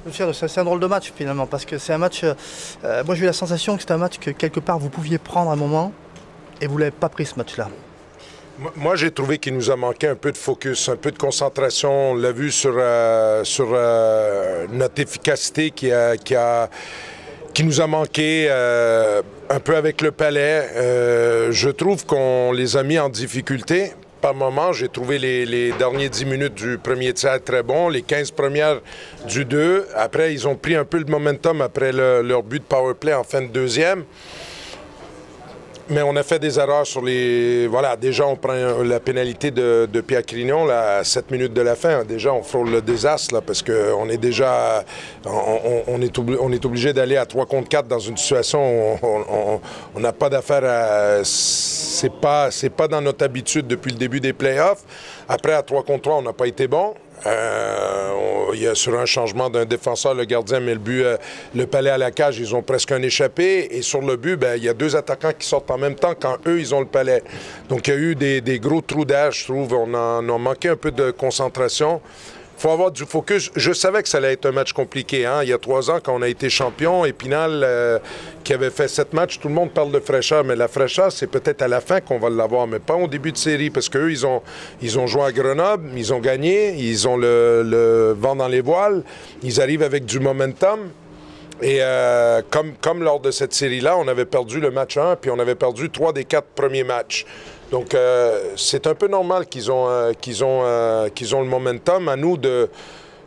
Luciano, c'est un drôle de match finalement, parce que c'est un match, moi j'ai eu la sensation que c'était un match que quelque part vous pouviez prendre un moment, et vous ne l'avez pas pris ce match-là. Moi, j'ai trouvé qu'il nous a manqué un peu de focus, un peu de concentration. On l'a vu sur notre efficacité qui nous a manqué un peu avec le Palais. Je trouve qu'on les a mis en difficulté. Par moment, j'ai trouvé les derniers 10 minutes du premier tiers très bons, les 15 premières du 2. Après, ils ont pris un peu le momentum après leur but de powerplay en fin de deuxième. Mais on a fait des erreurs sur les... Voilà, déjà, on prend la pénalité de Pierre Crignon là, à 7 minutes de la fin. Déjà, on frôle le désastre là, parce qu'on est déjà... On est obligé d'aller à 3 contre 4 dans une situation où on n'a pas d'affaire à... C'est pas dans notre habitude depuis le début des playoffs. Après, à 3 contre 3, on n'a pas été bon. Il y a sur un changement d'un défenseur, le gardien met le but, le Palais à la cage, ils ont presque un échappé. Et sur le but, il y a deux attaquants qui sortent en même temps quand eux, ils ont le Palais. Donc, il y a eu des gros trous d'air, je trouve. On a manqué un peu de concentration. Il faut avoir du focus. Je savais que ça allait être un match compliqué. Hein? Il y a 3 ans, quand on a été champion, Épinal, qui avait fait 7 matchs, tout le monde parle de fraîcheur, mais la fraîcheur, c'est peut-être à la fin qu'on va l'avoir, mais pas au début de série, parce qu'eux, ils ont joué à Grenoble, ils ont gagné, ils ont le vent dans les voiles, ils arrivent avec du momentum. Et comme lors de cette série-là, on avait perdu le match 1, puis on avait perdu 3 des 4 premiers matchs. Donc, c'est un peu normal qu'ils ont le momentum. À nous de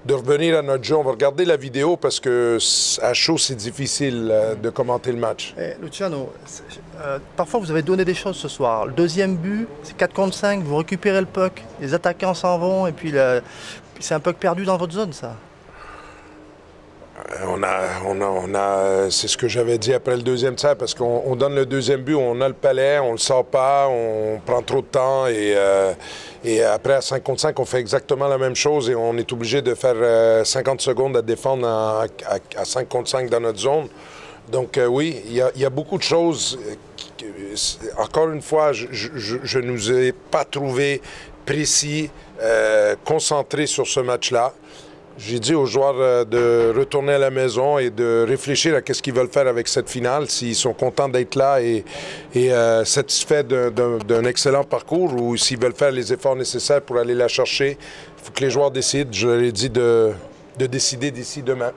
revenir à notre jeu. On va regarder la vidéo parce que à chaud, c'est difficile de commenter le match. Luciano, parfois vous avez donné des choses ce soir. Le deuxième but, c'est 4 contre 5, vous récupérez le puck, les attaquants s'en vont, et puis c'est un puck perdu dans votre zone, ça. C'est ce que j'avais dit après le deuxième tiers, parce qu'on donne le deuxième but, on a le Palais, on le sort pas, on prend trop de temps et après à 5 contre 5, on fait exactement la même chose et on est obligé de faire 50 secondes à défendre à 5 contre 5 dans notre zone. Donc oui, il y a beaucoup de choses. Encore une fois, je ne nous ai pas trouvé précis, concentrés sur ce match-là. J'ai dit aux joueurs de retourner à la maison et de réfléchir à ce qu'ils veulent faire avec cette finale, s'ils sont contents d'être là et satisfaits d'un excellent parcours ou s'ils veulent faire les efforts nécessaires pour aller la chercher. Il faut que les joueurs décident. Je leur ai dit de décider d'ici demain.